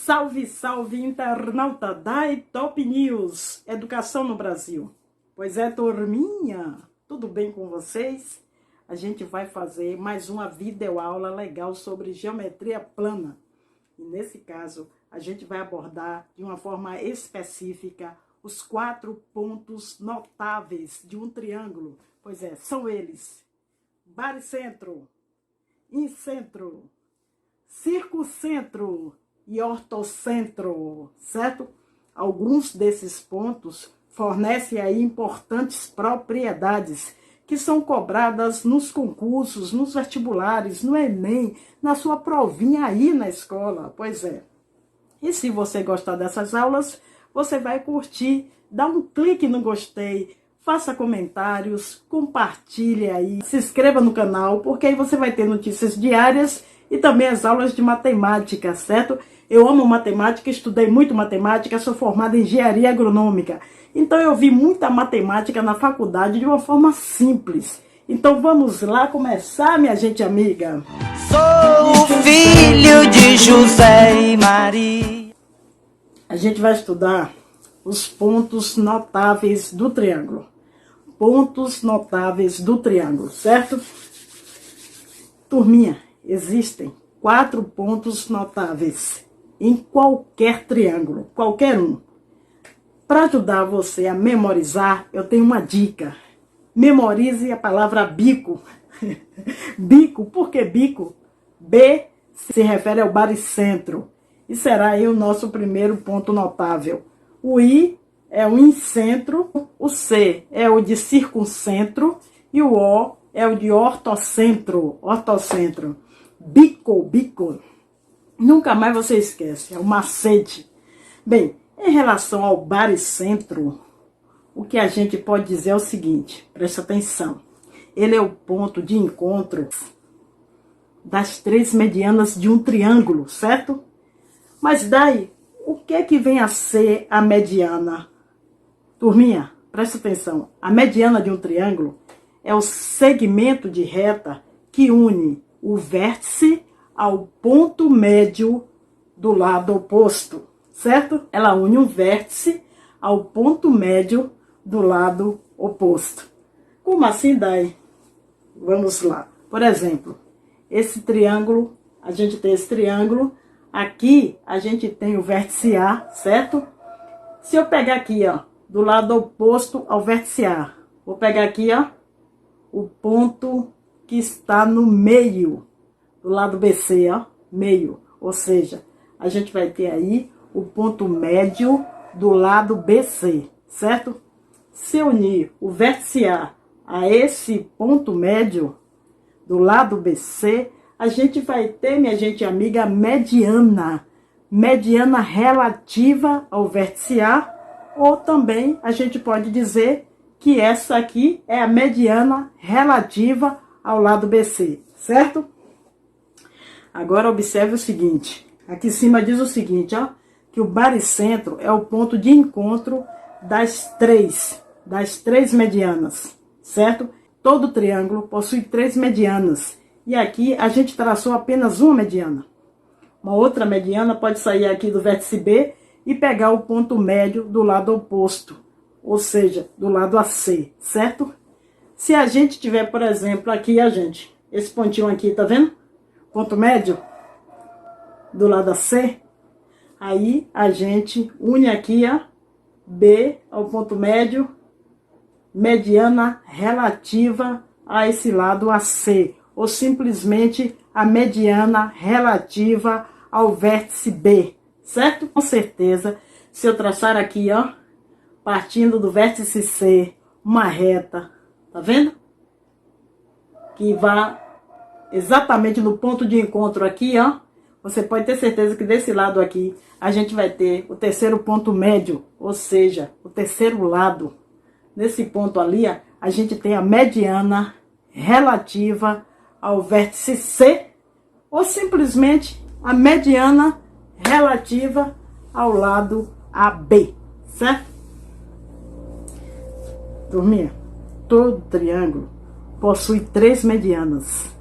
Salve, salve, internauta da Top News, Educação no Brasil. Pois é, turminha, tudo bem com vocês? A gente vai fazer mais uma videoaula legal sobre geometria plana. E nesse caso, a gente vai abordar de uma forma específica os 4 pontos notáveis de um triângulo. Pois é, são eles: baricentro, incentro, circuncentro e ortocentro, certo? Alguns desses pontos fornecem aí importantes propriedades que são cobradas nos concursos, nos vestibulares, no Enem, na sua provinha aí na escola. Pois é. E se você gostar dessas aulas, você vai curtir, dá um clique no gostei, faça comentários, compartilhe aí, se inscreva no canal, porque aí você vai ter notícias diárias e também as aulas de matemática, certo? Eu amo matemática, estudei muito matemática, sou formada em engenharia agronômica. Então eu vi muita matemática na faculdade de uma forma simples. Então vamos lá começar, minha gente amiga. Sou o filho de José e Maria. A gente vai estudar os pontos notáveis do triângulo. Pontos notáveis do triângulo, certo? Turminha, existem 4 pontos notáveis em qualquer triângulo, qualquer um. Para ajudar você a memorizar, eu tenho uma dica. Memorize a palavra bico. Bico, por que bico? B se refere ao baricentro. E será aí o nosso primeiro ponto notável. O I é o incentro, o C é o de circuncentro e o O é o de ortocentro. Ortocentro. Bico, bico. Nunca mais você esquece, é o macete. Bem, em relação ao baricentro, o que a gente pode dizer é o seguinte, presta atenção. Ele é o ponto de encontro das 3 medianas de um triângulo, certo? Mas daí, o que é que vem a ser a mediana? Turminha, presta atenção. A mediana de um triângulo é o segmento de reta que une o vértice ao ponto médio do lado oposto, certo? Ela une um vértice ao ponto médio do lado oposto. Como assim, Dai? Vamos lá. Por exemplo, esse triângulo, a gente tem esse triângulo, aqui a gente tem o vértice A, certo? Se eu pegar aqui, ó, do lado oposto ao vértice A, vou pegar aqui, ó, o ponto que está no meio, do lado BC, ó, meio. Ou seja, a gente vai ter aí o ponto médio do lado BC, certo? Se eu unir o vértice A esse ponto médio do lado BC, a gente vai ter, minha gente amiga, a mediana. Mediana relativa ao vértice A, ou também a gente pode dizer que essa aqui é a mediana relativa ao lado BC, certo? Agora observe o seguinte, aqui em cima diz o seguinte, ó, que o baricentro é o ponto de encontro das três medianas, certo? Todo triângulo possui 3 medianas, e aqui a gente traçou apenas uma mediana. Uma outra mediana pode sair aqui do vértice B e pegar o ponto médio do lado oposto, ou seja, do lado AC, certo? Se a gente tiver, por exemplo, aqui esse pontinho aqui, tá vendo? Ponto médio do lado AC, aí a gente une aqui, ó, B ao ponto médio, mediana relativa a esse lado AC, ou simplesmente a mediana relativa ao vértice B, certo? Com certeza, se eu traçar aqui, ó, partindo do vértice C, uma reta, tá vendo? Que vai exatamente no ponto de encontro aqui, ó, você pode ter certeza que desse lado aqui a gente vai ter o terceiro ponto médio, ou seja, o terceiro lado. Nesse ponto ali, ó, a gente tem a mediana relativa ao vértice C, ou simplesmente a mediana relativa ao lado AB, certo? Turminha, todo triângulo possui 3 medianas.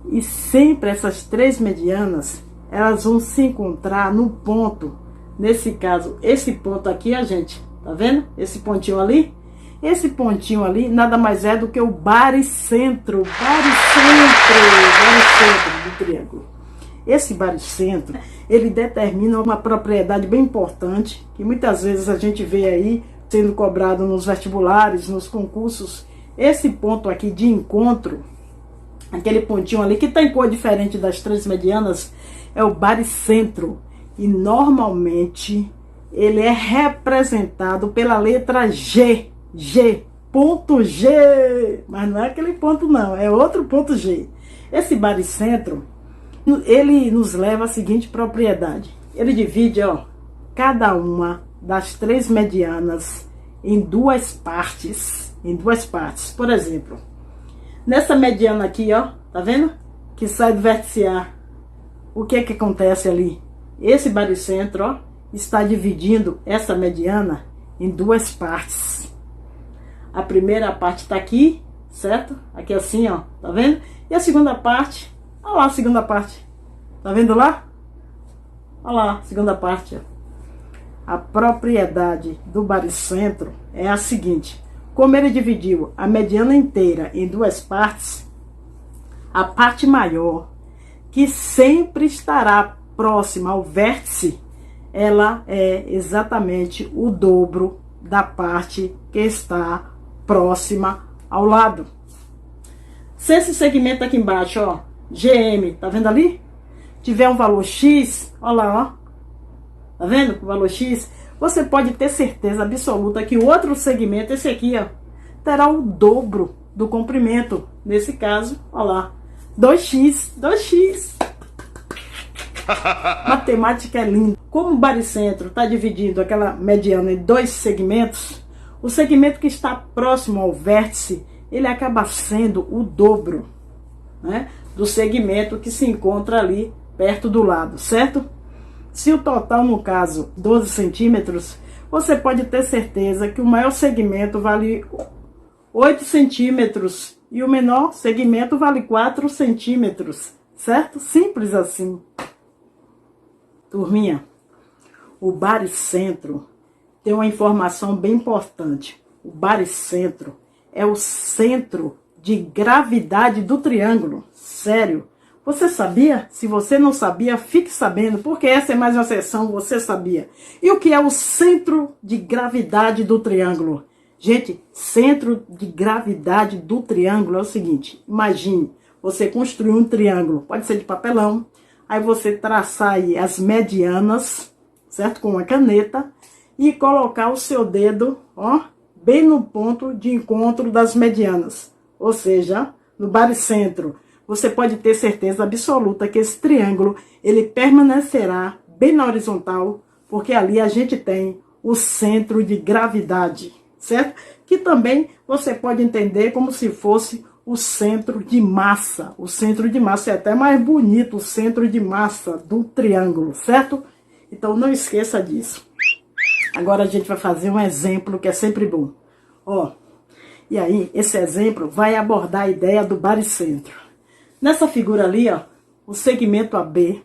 E sempre essas 3 medianas, elas vão se encontrar no ponto. Nesse caso, esse ponto aqui, a gente, tá vendo? Esse pontinho ali? Esse pontinho ali nada mais é do que o baricentro. Baricentro do triângulo. Esse baricentro, ele determina uma propriedade bem importante, que muitas vezes a gente vê aí sendo cobrado nos vestibulares, nos concursos. Esse ponto aqui de encontro, aquele pontinho ali que está em cor diferente das três medianas, é o baricentro. E normalmente ele é representado pela letra G. Ponto G. Mas não é aquele ponto não, é outro ponto G. Esse baricentro, ele nos leva à seguinte propriedade. Ele divide, ó, cada uma das três medianas em duas partes. Por exemplo, nessa mediana aqui, ó, tá vendo? Que sai do vértice A. O que acontece ali? Esse baricentro, ó, está dividindo essa mediana em duas partes. A primeira parte está aqui, certo? Aqui assim, ó, tá vendo? E a segunda parte, olha lá a segunda parte. Tá vendo lá? Olha lá a segunda parte, ó. A propriedade do baricentro é a seguinte: como ele dividiu a mediana inteira em duas partes, a parte maior, que sempre estará próxima ao vértice, ela é exatamente o dobro da parte que está próxima ao lado. Se esse segmento aqui embaixo, ó, GM, tá vendo ali? Tiver um valor X, olha lá, ó. Tá vendo o valor X? Você pode ter certeza absoluta que o outro segmento, esse aqui, ó, terá o dobro do comprimento. Nesse caso, olha lá, 2x. Matemática é linda. Como o baricentro está dividindo aquela mediana em dois segmentos, o segmento que está próximo ao vértice, ele acaba sendo o dobro, né, do segmento que se encontra ali perto do lado, certo? Se o total, no caso, 12 centímetros, você pode ter certeza que o maior segmento vale 8 centímetros e o menor segmento vale 4 centímetros, certo? Simples assim. Turminha, o baricentro tem uma informação bem importante. O baricentro é o centro de gravidade do triângulo. Sério. Você sabia? Se você não sabia, fique sabendo, porque essa é mais uma sessão, você sabia. E o que é o centro de gravidade do triângulo? Gente, centro de gravidade do triângulo é o seguinte: imagine, você construir um triângulo, pode ser de papelão, aí você traçar aí as medianas, certo? Com uma caneta, e colocar o seu dedo, ó, bem no ponto de encontro das medianas, ou seja, no baricentro. Você pode ter certeza absoluta que esse triângulo, ele permanecerá bem na horizontal, porque ali a gente tem o centro de gravidade, certo? Que também você pode entender como se fosse o centro de massa. O centro de massa é até mais bonito, o centro de massa do triângulo, certo? Então não esqueça disso. Agora a gente vai fazer um exemplo que é sempre bom. Ó, e aí esse exemplo vai abordar a ideia do baricentro. Nessa figura ali, ó, o segmento AB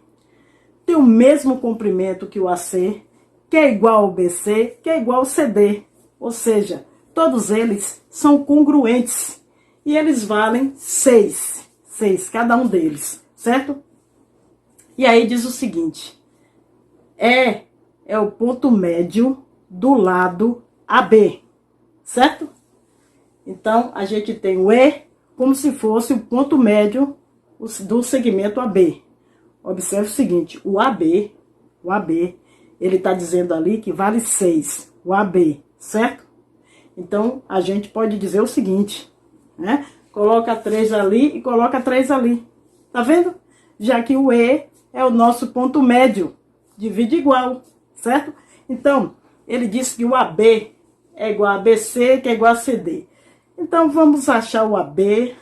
tem o mesmo comprimento que o AC, que é igual ao BC, que é igual ao CD. Ou seja, todos eles são congruentes e eles valem 6 cada um deles, certo? E aí diz o seguinte: é o ponto médio do lado AB, certo? Então, a gente tem o E como se fosse o ponto médio do segmento AB. Observe o seguinte: o AB, ele está dizendo ali que vale 6, o AB, certo? Então, a gente pode dizer o seguinte, né? Coloca 3 ali e coloca 3 ali. Tá vendo? Já que o E é o nosso ponto médio, divide igual, certo? Então, ele disse que o AB é igual a BC, que é igual a CD. Então, vamos achar o AB.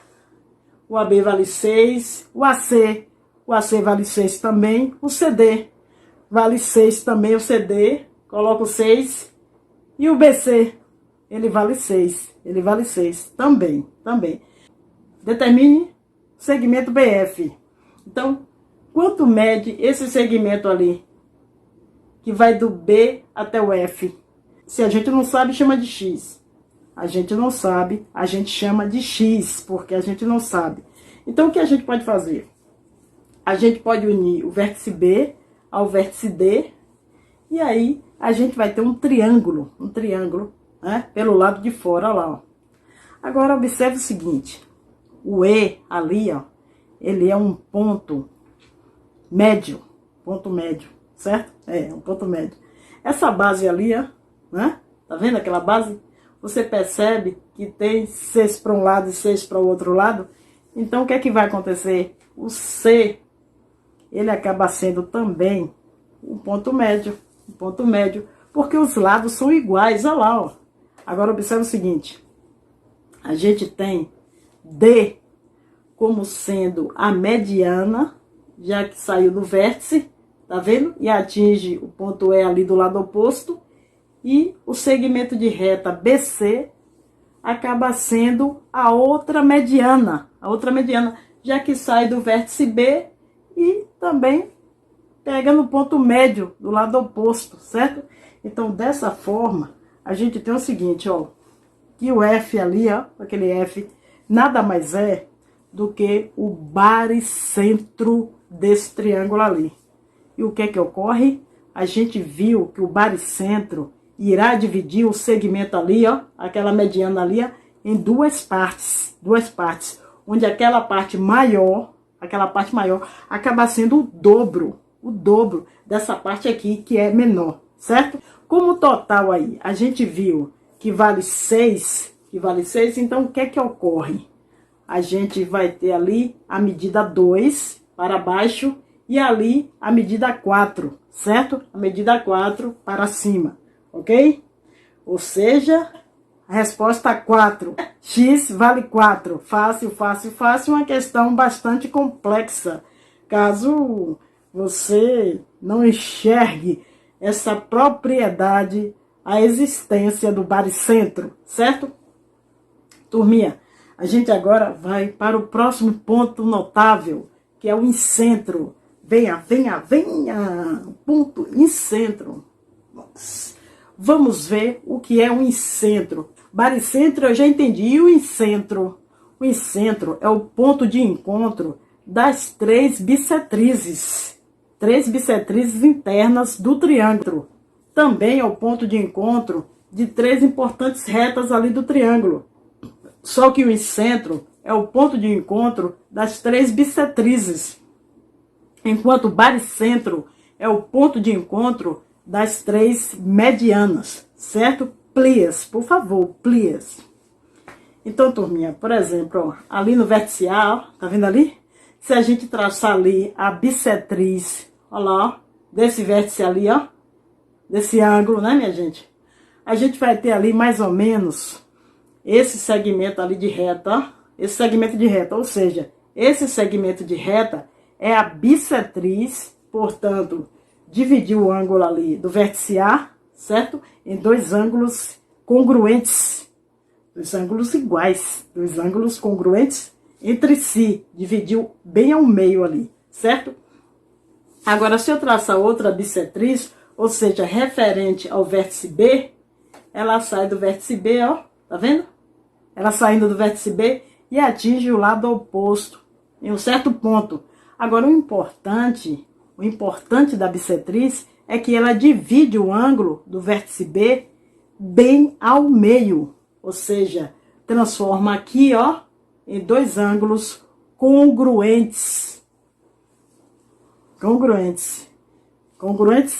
O AB vale 6, o AC vale 6 também, o CD vale 6 também, o CD, coloco 6, e o BC, ele vale 6 também. Determine o segmento BF. Então, quanto mede esse segmento ali, que vai do B até o F? Se a gente não sabe, chama de X. A gente não sabe, a gente chama de X, porque a gente não sabe. Então, o que a gente pode fazer? A gente pode unir o vértice B ao vértice D, e aí a gente vai ter um triângulo, né, pelo lado de fora, lá, ó. Agora, observe o seguinte, o E ali, ó, ele é um ponto médio, certo? É, um ponto médio. Essa base ali, ó, né, tá vendo aquela base? Você percebe que tem 6 para um lado e 6 para o outro lado? Então, o que é que vai acontecer? O C, ele acaba sendo também um ponto médio, porque os lados são iguais, olha lá, ó. Agora, observe o seguinte, a gente tem D como sendo a mediana, já que saiu do vértice, tá vendo? E atinge o ponto E ali do lado oposto, e o segmento de reta BC acaba sendo a outra mediana, já que sai do vértice B e também pega no ponto médio do lado oposto, certo? Então, dessa forma, a gente tem o seguinte, ó, que o F ali, ó, aquele F, nada mais é do que o baricentro desse triângulo ali. E o que é que ocorre? A gente viu que o baricentro irá dividir o segmento ali, ó, aquela mediana ali, ó, em duas partes, onde aquela parte maior acaba sendo o dobro dessa parte aqui, que é menor, certo? Como o total aí, a gente viu que vale 6, então o que é que ocorre? A gente vai ter ali a medida 2 para baixo e ali a medida 4, certo? A medida 4 para cima, ok? Ou seja, a resposta 4. X vale 4. Fácil, uma questão bastante complexa. Caso você não enxergue essa propriedade, a existência do baricentro, certo? Turminha, a gente agora vai para o próximo ponto notável, que é o incentro. Venha, ponto incentro. Vamos ver o que é um incentro. Baricentro eu já entendi. E o incentro? O incentro é o ponto de encontro das 3 bissetrizes. 3 bissetrizes internas do triângulo. Também é o ponto de encontro de 3 importantes retas ali do triângulo. Só que o incentro é o ponto de encontro das 3 bissetrizes, enquanto o baricentro é o ponto de encontro das 3 medianas, certo? Please, por favor, please. Então, turminha, por exemplo, ó, ali no vértice A, ó, tá vendo ali? Se a gente traçar ali a bissetriz, ó lá, ó, desse vértice ali, ó, desse ângulo, né, minha gente? A gente vai ter ali mais ou menos esse segmento ali de reta, ó, esse segmento de reta, ou seja, esse segmento de reta é a bissetriz, portanto, dividir o ângulo ali do vértice A, certo? Em 2 ângulos congruentes, 2 ângulos iguais, 2 ângulos congruentes entre si, dividiu bem ao meio ali, certo? Agora, se eu traçar outra bissetriz, ou seja, referente ao vértice B, ela sai do vértice B, ó, tá vendo? Ela saindo do vértice B e atinge o lado oposto, em um certo ponto. Agora, o importante da bissetriz é que ela divide o ângulo do vértice B bem ao meio, ou seja, transforma aqui, ó, em 2 ângulos congruentes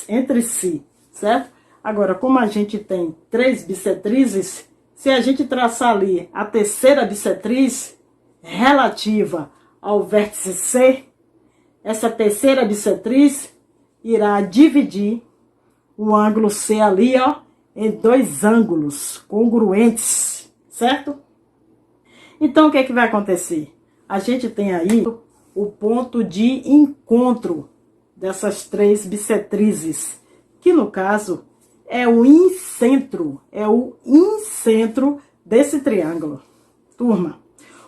entre si, certo? Agora, como a gente tem 3 bissetrizes, se a gente traçar ali a terceira bissetriz relativa ao vértice C, essa terceira bissetriz irá dividir o ângulo C ali, ó, em 2 ângulos congruentes, certo? Então, o que é que vai acontecer? A gente tem aí o ponto de encontro dessas 3 bissetrizes, que no caso é o incentro desse triângulo. Turma,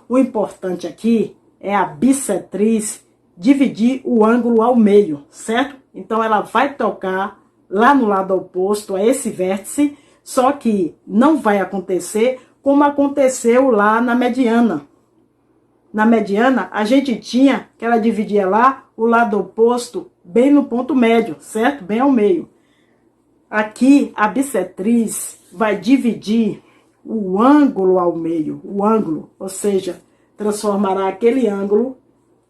o importante aqui é a bissetriz dividir o ângulo ao meio, certo? Então, ela vai tocar lá no lado oposto a esse vértice, só que não vai acontecer como aconteceu lá na mediana. Na mediana, a gente tinha que ela dividia lá o lado oposto bem no ponto médio, certo? Bem ao meio. Aqui, a bissetriz vai dividir o ângulo ao meio, o ângulo, ou seja, transformará aquele ângulo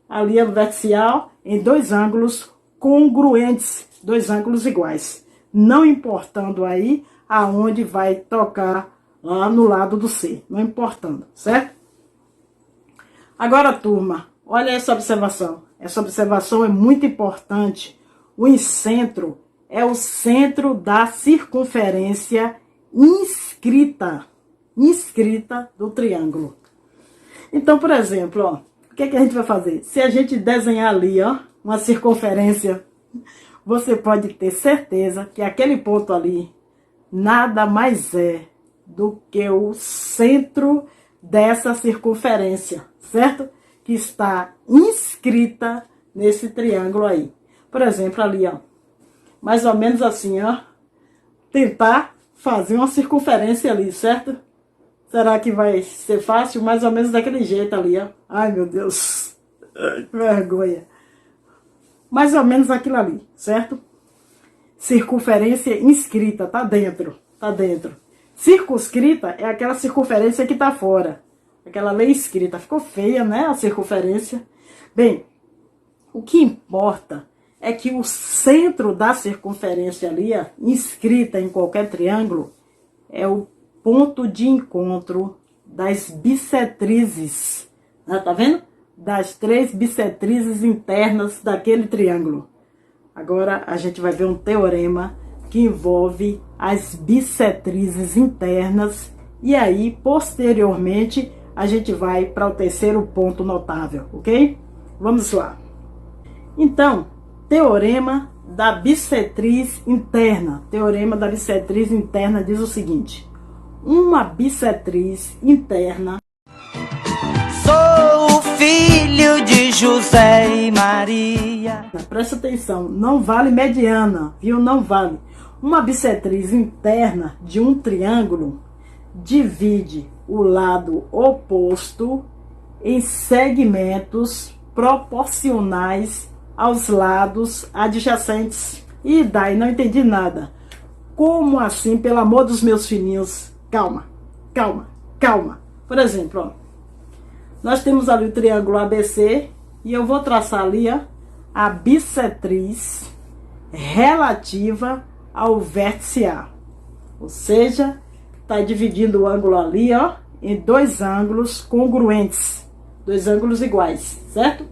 ali no verticial em dois ângulos congruentes, dois ângulos iguais, não importando aí aonde vai tocar lá no lado do C, não importando, certo? Agora, turma, olha essa observação. Essa observação é muito importante. O incentro é o centro da circunferência inscrita do triângulo. Então, por exemplo, ó, o que é que a gente vai fazer? Se a gente desenhar ali, ó, uma circunferência, você pode ter certeza que aquele ponto ali nada mais é do que o centro dessa circunferência, certo? Que está inscrita nesse triângulo aí. Por exemplo, ali, ó, mais ou menos assim, ó, tentar fazer uma circunferência ali, certo? Será que vai ser fácil? Mais ou menos daquele jeito ali, ó. Ai, meu Deus, que vergonha. Mais ou menos aquilo ali, certo? Circunferência inscrita, tá dentro, tá dentro. Circunscrita é aquela circunferência que tá fora. Aquela lei escrita. Ficou feia, né, a circunferência. Bem, o que importa é que o centro da circunferência ali, ó, inscrita em qualquer triângulo, é o ponto de encontro das bissetrizes. Tá vendo? Das três bissetrizes internas daquele triângulo. Agora a gente vai ver um teorema que envolve as bissetrizes internas e aí, posteriormente, a gente vai para o terceiro ponto notável, ok? Vamos lá. Então, teorema da bissetriz interna. Teorema da bissetriz interna diz o seguinte: uma bissetriz interna. Sou o filho de José e Maria. Presta atenção, não vale mediana, viu? Não vale. Uma bissetriz interna de um triângulo divide o lado oposto em segmentos proporcionais aos lados adjacentes. E daí, não entendi nada. Como assim, pelo amor dos meus filhinhos? Calma, calma, calma. Por exemplo, ó, nós temos ali o triângulo ABC e eu vou traçar ali, ó, a bissetriz relativa ao vértice A. Ou seja, está dividindo o ângulo ali, ó, em dois ângulos congruentes, dois ângulos iguais, certo?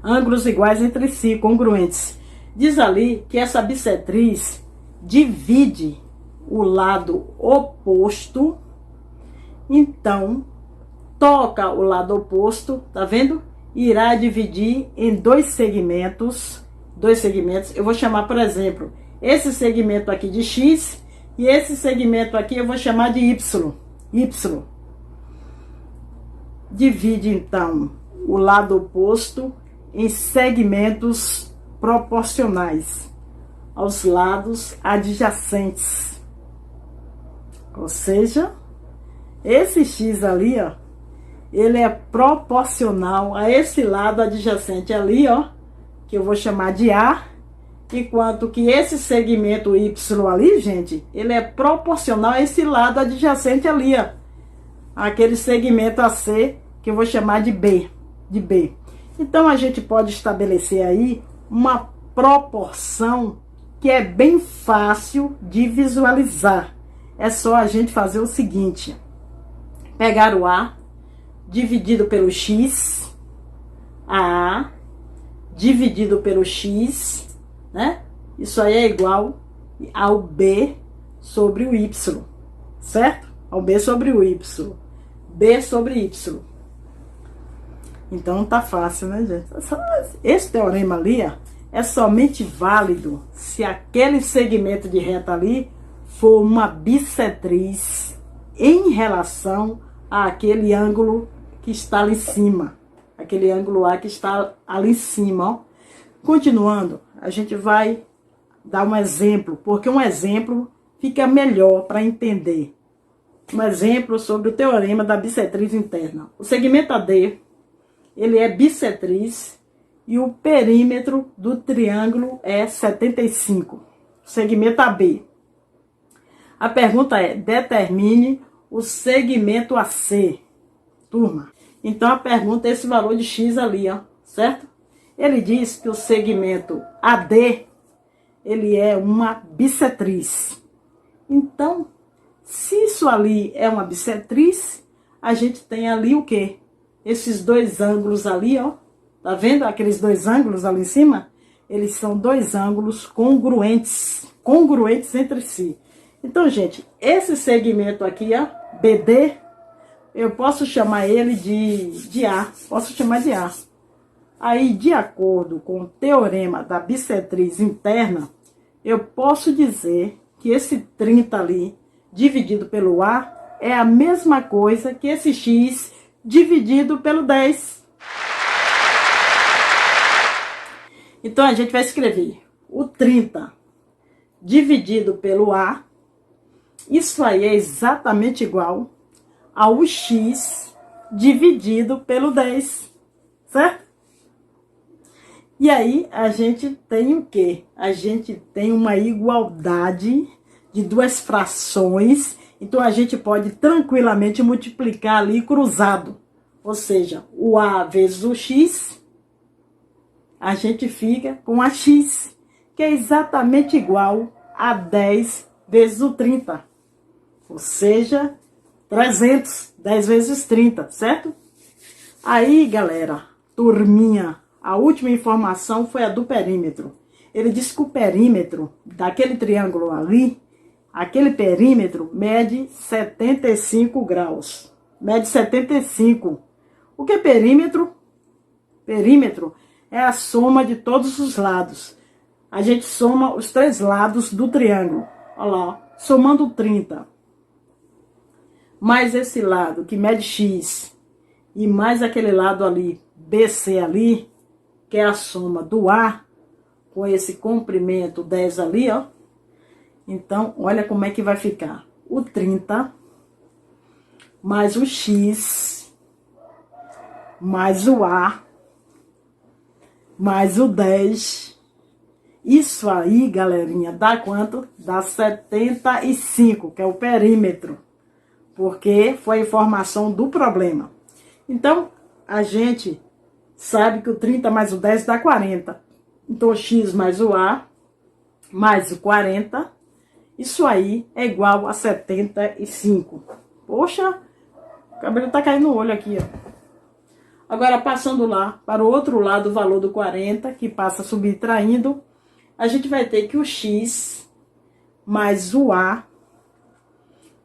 Ângulos iguais entre si, congruentes. Diz ali que essa bissetriz divide o lado oposto, então toca o lado oposto, tá vendo? Irá dividir em dois segmentos. Eu vou chamar, por exemplo, esse segmento aqui de X e esse segmento aqui eu vou chamar de Y. Y. Divide, então, o lado oposto em segmentos proporcionais aos lados adjacentes. Ou seja, esse X ali, ó, ele é proporcional a esse lado adjacente ali, ó, que eu vou chamar de A, enquanto que esse segmento Y ali, gente, ele é proporcional a esse lado adjacente ali, ó, aquele segmento AC, que eu vou chamar de B, Então, a gente pode estabelecer aí uma proporção que é bem fácil de visualizar. É só a gente fazer o seguinte: pegar o A dividido pelo X, A dividido pelo X, né? Isso aí é igual ao B sobre o Y, certo? Ao B sobre o Y. B sobre Y. Então tá fácil, né, gente? Esse teorema ali, ó, é somente válido se aquele segmento de reta ali for uma bissetriz em relação àquele ângulo que está ali em cima. aquele ângulo A que está ali em cima, ó. Continuando, a gente vai dar um exemplo, porque um exemplo fica melhor para entender. Um exemplo sobre o teorema da bissetriz interna. O segmento AD, ele é bissetriz e o perímetro do triângulo é 75. Segmento AB. A pergunta é, determine o segmento AC. Turma, então a pergunta é esse valor de X ali, ó, certo? Ele diz que o segmento AD, ele é uma bissetriz. Então, se isso ali é uma bissetriz, a gente tem ali o quê? Esses dois ângulos ali, ó. Tá vendo aqueles dois ângulos ali em cima? Eles são dois ângulos congruentes entre si. Então, gente, esse segmento aqui, ó, BD, eu posso chamar ele de A. Posso chamar de A. Aí, de acordo com o teorema da bissetriz interna, eu posso dizer que esse 30 ali, dividido pelo A, é a mesma coisa que esse X dividido pelo 10. Então, a gente vai escrever o 30 dividido pelo A. Isso aí é exatamente igual ao X dividido pelo 10, certo? E aí, a gente tem o quê? A gente tem uma igualdade de duas frações. Então, a gente pode tranquilamente multiplicar ali cruzado. Ou seja, o A vezes o X, a gente fica com a X, que é exatamente igual a 10 vezes o 30. Ou seja, 300, 10 vezes 30, certo? Aí, galera, turminha, a última informação foi a do perímetro. Ele diz que o perímetro daquele triângulo ali, aquele perímetro mede 75 graus. Mede 75. O que é perímetro? Perímetro é a soma de todos os lados. A gente soma os três lados do triângulo. Olha lá, ó, somando 30. Mais esse lado que mede X e mais aquele lado ali, BC ali, que é a soma do A com esse comprimento 10 ali, ó. Então, olha como é que vai ficar. O 30 mais o X mais o A mais o 10. Isso aí, galerinha, dá quanto? Dá 75, que é o perímetro. Porque foi a informação do problema. Então, a gente sabe que o 30 mais o 10 dá 40. Então, o X mais o A mais o 40, isso aí é igual a 75. Poxa, o cabelo tá caindo no olho aqui, ó. Agora, passando lá para o outro lado, o valor do 40, que passa subtraindo, a gente vai ter que o X mais o A,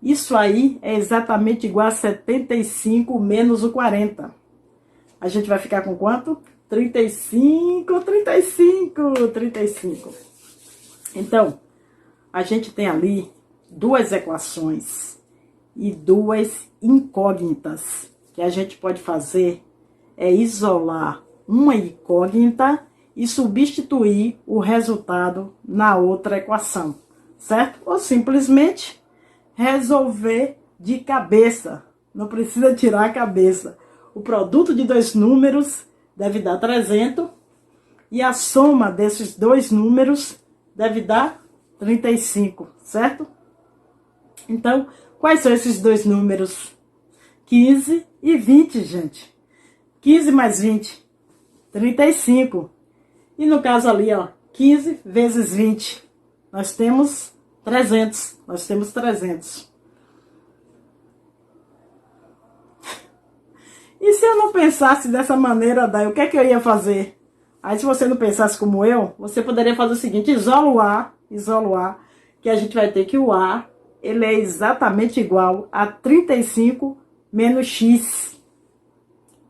isso aí é exatamente igual a 75 menos o 40. A gente vai ficar com quanto? 35. Então, a gente tem ali duas equações e duas incógnitas. Que a gente pode fazer é isolar uma incógnita e substituir o resultado na outra equação, certo? Ou simplesmente resolver de cabeça. Não precisa tirar a cabeça. O produto de dois números deve dar 300 e a soma desses dois números deve dar 35, certo? Então, quais são esses dois números? 15 e 20, gente. 15 mais 20, 35. E no caso ali, ó, 15 vezes 20, nós temos 300. Nós temos 300. E se eu não pensasse dessa maneira, Dai, o que é que eu ia fazer? Aí, se você não pensasse como eu, você poderia fazer o seguinte: isola o A, que a gente vai ter que o A, ele é exatamente igual a 35 menos X.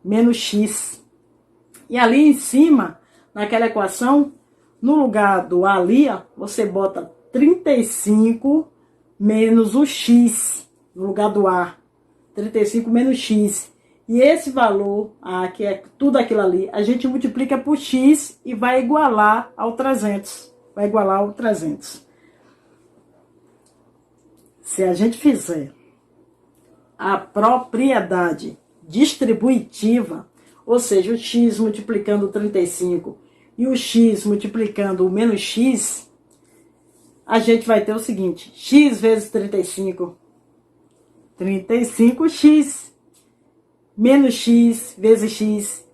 Menos X. E ali em cima, naquela equação, no lugar do A ali, ó, você bota 35 menos o X, no lugar do A. 35 menos X. E esse valor, que é tudo aquilo ali, a gente multiplica por x e vai igualar ao 300. Vai igualar ao 300. Se a gente fizer a propriedade distributiva, ou seja, o x multiplicando o 35 e o x multiplicando o menos x, a gente vai ter o seguinte: x vezes 35, 35x, menos x vezes x,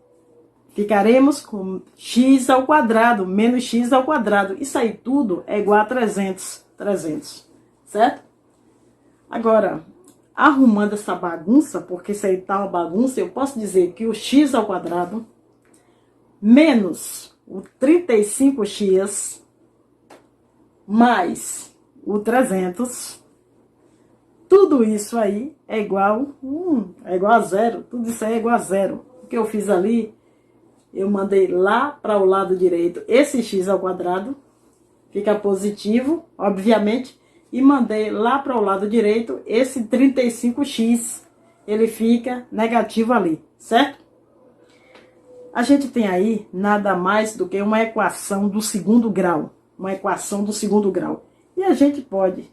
ficaremos com x ao quadrado, menos x ao quadrado. Isso aí tudo é igual a 300, certo? Agora, arrumando essa bagunça, porque isso aí tá uma bagunça, eu posso dizer que o x ao quadrado menos o 35x mais o 300, tudo isso aí é igual a zero. Tudo isso aí é igual a zero. O que eu fiz ali, eu mandei lá para o lado direito esse x ao quadrado, fica positivo, obviamente, e mandei lá para o lado direito esse 35x, ele fica negativo ali, certo? A gente tem aí nada mais do que uma equação do segundo grau, E a gente pode,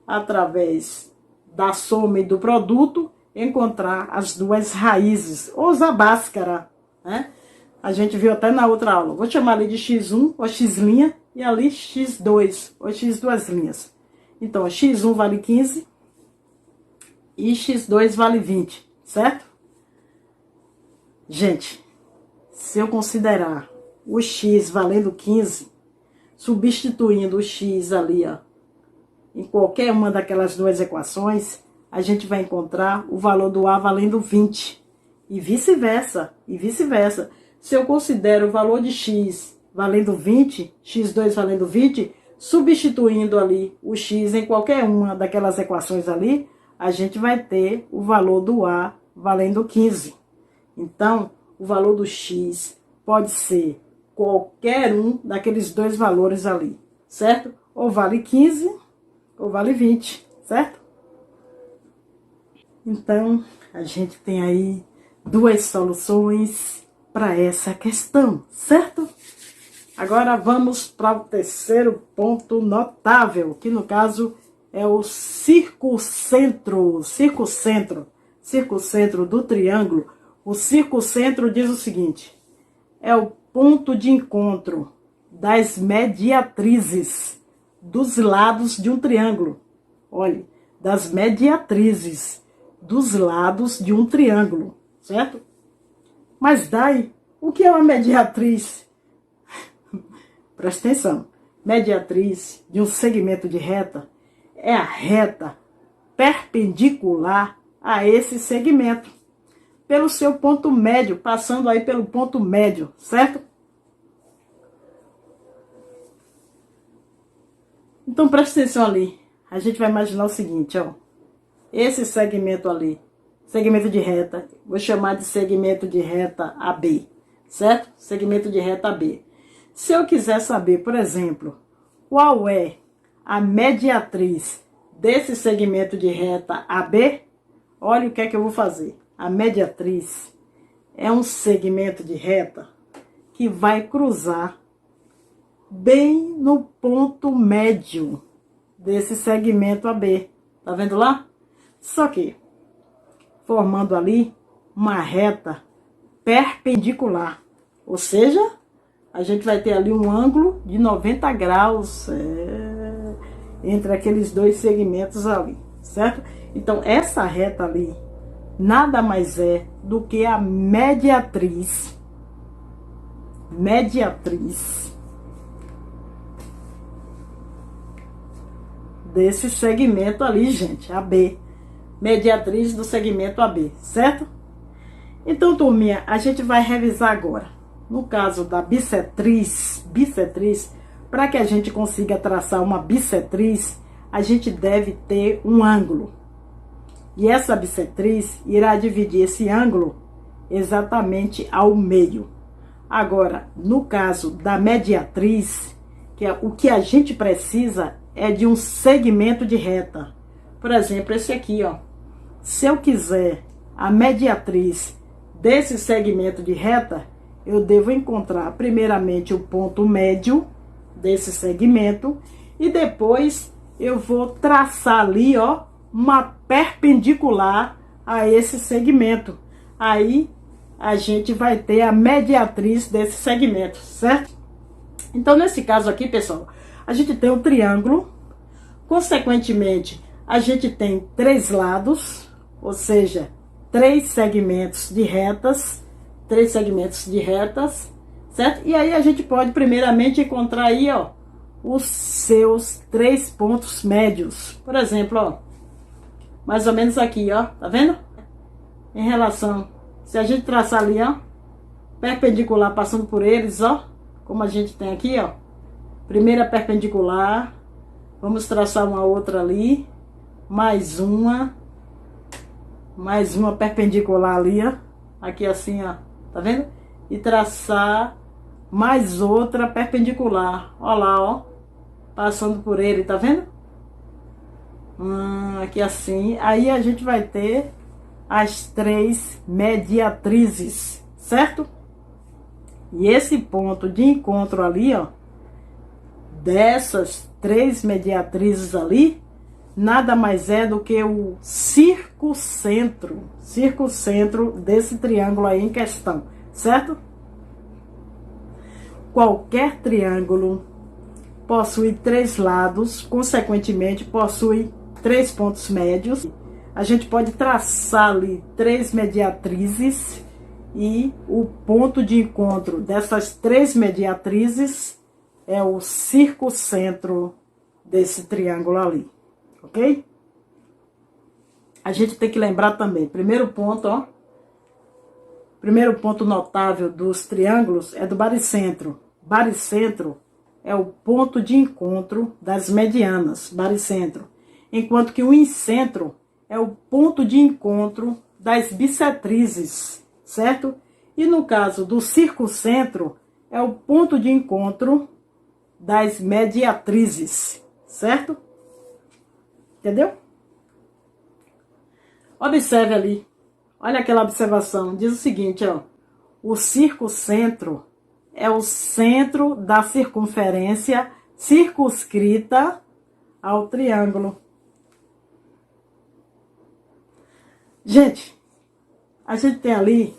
através da soma e do produto, encontrar as duas raízes, ou usar Bhaskara, né? A gente viu até na outra aula. Vou chamar ali de x1 ou x', e ali x2 ou x2'. Então, x1 vale 15 e x2 vale 20, certo? Gente, se eu considerar o x valendo 15, substituindo o x ali, ó, em qualquer uma daquelas duas equações, a gente vai encontrar o valor do A valendo 20. E vice-versa, Se eu considero o valor de x valendo 20, x2 valendo 20, substituindo ali o x em qualquer uma daquelas equações ali, a gente vai ter o valor do A valendo 15. Então, o valor do x pode ser qualquer um daqueles dois valores ali, certo? Ou vale 15, ou vale 20, certo? Então, a gente tem aí duas soluções para essa questão, certo? Agora vamos para o terceiro ponto notável, que no caso é o circuncentro do triângulo. O circuncentro diz o seguinte: é o ponto de encontro das mediatrizes dos lados de um triângulo. Olhe, das mediatrizes dos lados de um triângulo, certo? Mas daí, o que é uma mediatriz? Presta atenção. Mediatriz de um segmento de reta é a reta perpendicular a esse segmento, pelo seu ponto médio, passando aí pelo ponto médio, certo? Então presta atenção ali. A gente vai imaginar o seguinte, ó. Esse segmento ali, segmento de reta, vou chamar de segmento de reta AB, certo? Segmento de reta AB. Se eu quiser saber, por exemplo, qual é a mediatriz desse segmento de reta AB, olha o que é que eu vou fazer. A mediatriz é um segmento de reta que vai cruzar bem no ponto médio desse segmento AB. Tá vendo lá? Só que formando ali uma reta perpendicular, ou seja, a gente vai ter ali um ângulo de 90 graus entre aqueles dois segmentos ali, certo? Então, essa reta ali nada mais é do que a mediatriz desse segmento ali, gente, AB. Mediatriz do segmento AB, certo? Então, turminha, a gente vai revisar agora. No caso da bissetriz, para que a gente consiga traçar uma bissetriz, a gente deve ter um ângulo. E essa bissetriz irá dividir esse ângulo exatamente ao meio. Agora, no caso da mediatriz, o que a gente precisa é de um segmento de reta. Por exemplo, esse aqui, ó. Se eu quiser a mediatriz desse segmento de reta, eu devo encontrar primeiramente o ponto médio desse segmento e depois eu vou traçar ali, ó, uma perpendicular a esse segmento. Aí a gente vai ter a mediatriz desse segmento, certo? Então, nesse caso aqui, pessoal, a gente tem um triângulo, consequentemente, a gente tem 3 lados, ou seja, 3 segmentos de retas, certo? E aí a gente pode primeiramente encontrar aí, ó, os seus 3 pontos médios. Por exemplo, ó, mais ou menos aqui, ó, tá vendo? Em relação, se a gente traçar ali, ó, perpendicular passando por eles, ó, como a gente tem aqui, ó, primeira perpendicular, vamos traçar uma outra ali, mais uma perpendicular ali, ó, aqui assim, ó, tá vendo? E traçar mais outra perpendicular, ó lá, ó, passando por ele, tá vendo? Aqui assim, aí a gente vai ter as 3 mediatrizes, certo? E esse ponto de encontro ali, ó, dessas 3 mediatrizes ali, nada mais é do que o circuncentro desse triângulo aí em questão, certo? Qualquer triângulo possui 3 lados, consequentemente possui 3 pontos médios. A gente pode traçar ali 3 mediatrizes e o ponto de encontro dessas 3 mediatrizes é o circuncentro desse triângulo ali, ok? A gente tem que lembrar também, primeiro ponto, ó, primeiro ponto notável dos triângulos é do baricentro. Baricentro é o ponto de encontro das medianas, baricentro, enquanto que o incentro é o ponto de encontro das bissetrizes, certo? E no caso do circuncentro, é o ponto de encontro das mediatrizes, certo? Entendeu? Observe ali, olha aquela observação, diz o seguinte, ó, o circuncentro é o centro da circunferência circunscrita ao triângulo. Gente, a gente tem ali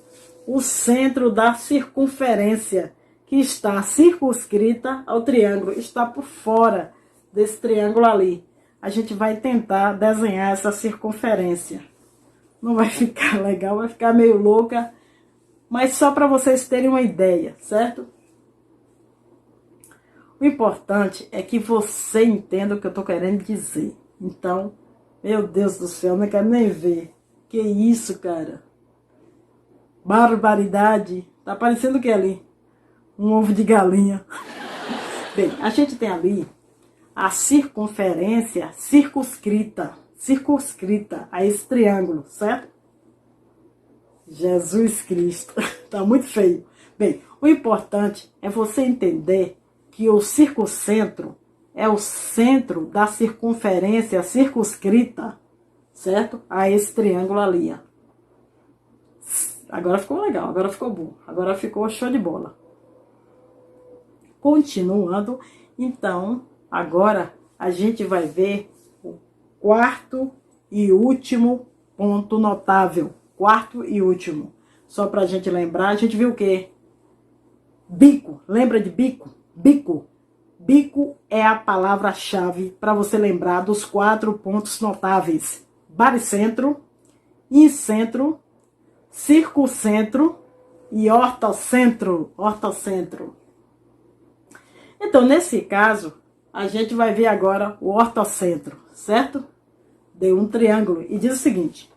o centro da circunferência que está circunscrita ao triângulo, está por fora desse triângulo ali. A gente vai tentar desenhar essa circunferência. Não vai ficar legal, vai ficar meio louca, mas só para vocês terem uma ideia, certo? O importante é que você entenda o que eu tô querendo dizer. Então, meu Deus do céu, não quero nem ver. Que isso, cara? Barbaridade. Tá parecendo o que ali? Um ovo de galinha. Bem, a gente tem ali a circunferência circunscrita a esse triângulo, certo? Jesus Cristo, tá muito feio. Bem, o importante é você entender que o circuncentro é o centro da circunferência circunscrita, certo? A esse triângulo ali, ó. Agora ficou legal, agora ficou bom, agora ficou show de bola. Continuando, então, agora a gente vai ver o quarto e último ponto notável. Quarto e último. Só pra gente lembrar, a gente viu o quê? Bico. Lembra de bico? Bico. Bico é a palavra-chave para você lembrar dos 4 pontos notáveis. Baricentro, incentro, circuncentro e ortocentro. Ortocentro. Então, nesse caso, a gente vai ver agora o ortocentro, certo? De um triângulo. E diz o seguinte,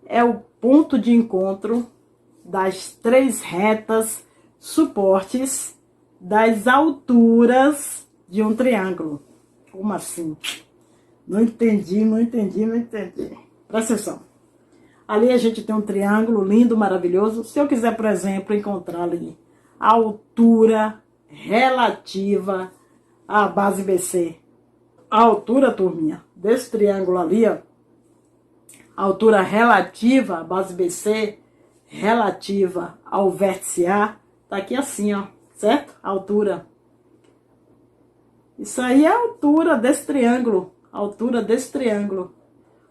é o ponto de encontro das 3 retas suportes das alturas de um triângulo. Como assim? Não entendi. Presta atenção. Ali a gente tem um triângulo lindo, maravilhoso. Se eu quiser, por exemplo, encontrar ali a altura relativa à base BC. A altura, turminha, desse triângulo ali, ó, a altura relativa à base BC relativa ao vértice A, tá aqui assim, ó, certo? A altura. Isso aí é a altura desse triângulo,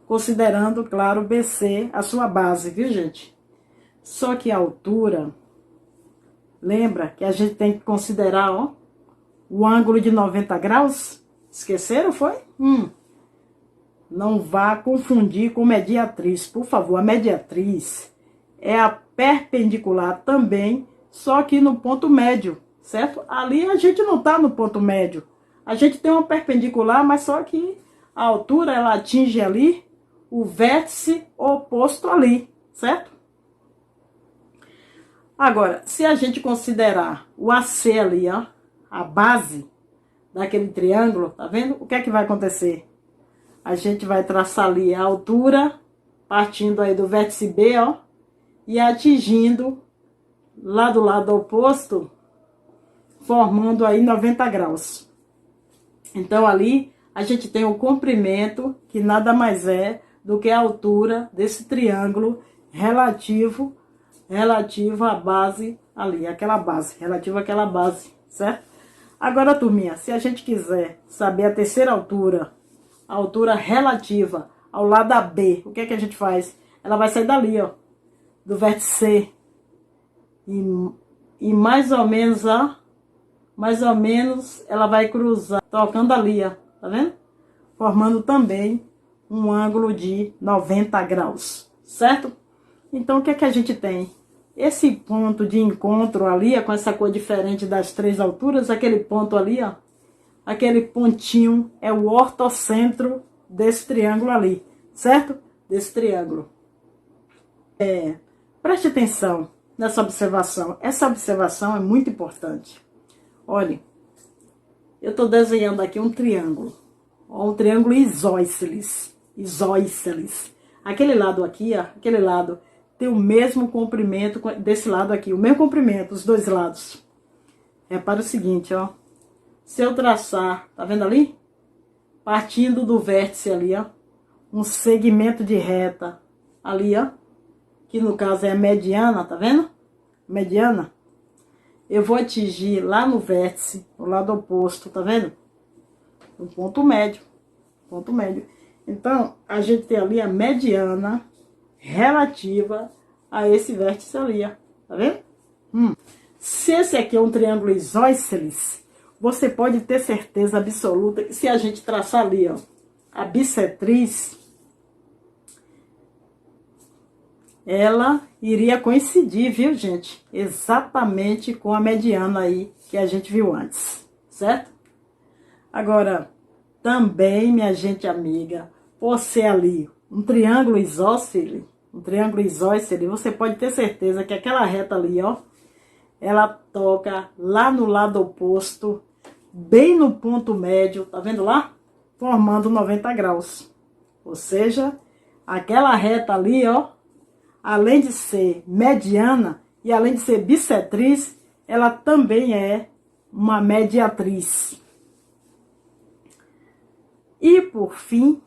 considerando, claro, BC a sua base, viu, gente? Só que a altura, lembra que a gente tem que considerar, ó, o ângulo de 90 graus? Esqueceram, foi? Não vá confundir com mediatriz, por favor. A mediatriz é a perpendicular também, só que no ponto médio, certo? Ali a gente não tá no ponto médio. A gente tem uma perpendicular, mas só que a altura ela atinge ali o vértice oposto ali, certo? Agora, se a gente considerar o AC ali, ó, a base daquele triângulo, tá vendo? O que é que vai acontecer? A gente vai traçar ali a altura, partindo aí do vértice B, ó, e atingindo lá do lado oposto, formando aí 90 graus. Então, ali, a gente tem o comprimento, que nada mais é do que a altura desse triângulo relativo à base ali, aquela base, relativo àquela base, certo? Agora, turminha, se a gente quiser saber a terceira altura, a altura relativa ao lado da B, o que é que a gente faz? Ela vai sair dali, ó, do vértice C, e mais ou menos, ó, ela vai cruzar, tocando ali, ó, tá vendo? Formando também um ângulo de 90 graus, certo? Então, o que é que a gente tem? Esse ponto de encontro ali, ó, com essa cor diferente das três alturas, aquele ponto ali, ó, aquele pontinho é o ortocentro desse triângulo ali, certo? Desse triângulo. Preste atenção nessa observação. Essa observação é muito importante. Olha, eu estou desenhando aqui um triângulo. Um triângulo isósceles. Aquele lado aqui, ó, aquele lado tem o mesmo comprimento desse lado aqui. O mesmo comprimento, os dois lados. Repara o seguinte, ó. Se eu traçar, tá vendo ali? Partindo do vértice ali, ó. Um segmento de reta ali, ó. Que no caso é a mediana, tá vendo? Mediana. Eu vou atingir lá no vértice, no lado oposto, tá vendo? Um ponto médio. Ponto médio. Então, a gente tem ali a mediana relativa a esse vértice ali, ó. Tá vendo? Se esse aqui é um triângulo isósceles, você pode ter certeza absoluta que se a gente traçar ali, ó, a bissetriz, ela iria coincidir, viu, gente? Exatamente com a mediana aí que a gente viu antes, certo? Agora, também, minha gente amiga, por ser ali um triângulo isósceles, você pode ter certeza que aquela reta ali, ó, ela toca lá no lado oposto, bem no ponto médio, tá vendo lá? Formando 90 graus. Ou seja, aquela reta ali, ó, além de ser mediana e além de ser bissetriz, ela também é uma mediatriz. E por fim,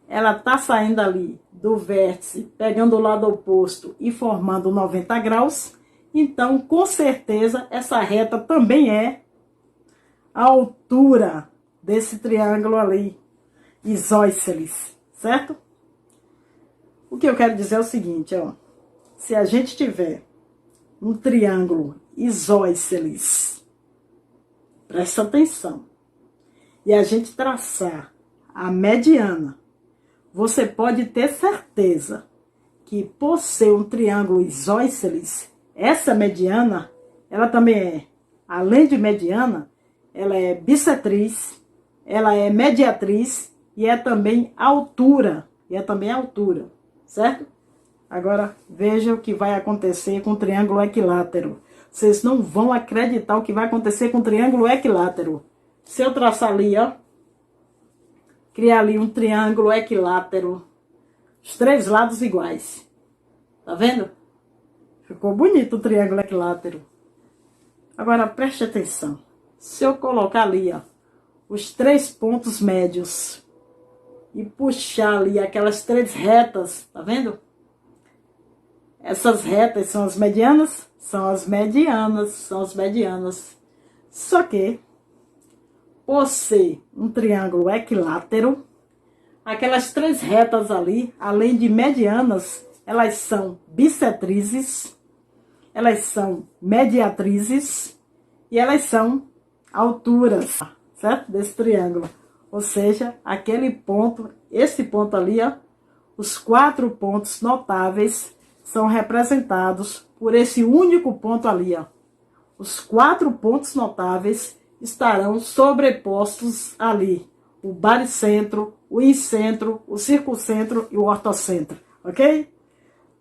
ela tá saindo ali do vértice, pegando o lado oposto e formando 90 graus. Então, com certeza, essa reta também é a altura desse triângulo ali, isósceles, certo? O que eu quero dizer é o seguinte, ó. Se a gente tiver um triângulo isósceles, presta atenção, e a gente traçar a mediana, você pode ter certeza que por ser um triângulo isósceles, essa mediana, ela também é, além de mediana, ela é bissetriz, ela é mediatriz e é também altura, certo? Agora, veja o que vai acontecer com o triângulo equilátero. Vocês não vão acreditar o que vai acontecer com o triângulo equilátero. Se eu traçar ali, ó, criar ali um triângulo equilátero, os três lados iguais. Tá vendo? Ficou bonito o triângulo equilátero. Agora, preste atenção. Se eu colocar ali, ó, os três pontos médios e puxar ali aquelas três retas, tá vendo? Essas retas são as medianas? São as medianas, são as medianas. Só que, por ser um triângulo equilátero, aquelas 3 retas ali, além de medianas, elas são bissetrizes, elas são mediatrizes e elas são alturas, certo? Desse triângulo. Ou seja, aquele ponto, esse ponto ali, ó, os 4 pontos notáveis são representados por esse único ponto ali, ó. Os 4 pontos notáveis estarão sobrepostos ali. O baricentro, o incentro, o circuncentro e o ortocentro, ok?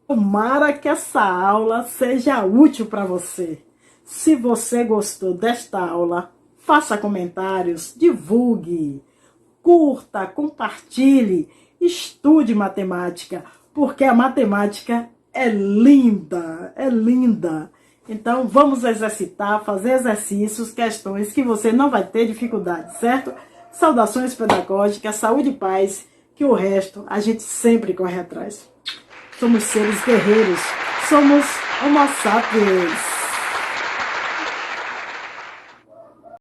Tomara que essa aula seja útil para você. Se você gostou desta aula, faça comentários, divulgue, curta, compartilhe, estude matemática, porque a matemática é linda, é linda. Então, vamos exercitar, fazer exercícios, questões que você não vai ter dificuldade, certo? Saudações pedagógicas, saúde e paz, que o resto a gente sempre corre atrás. Somos seres guerreiros, somos Homo sapiens.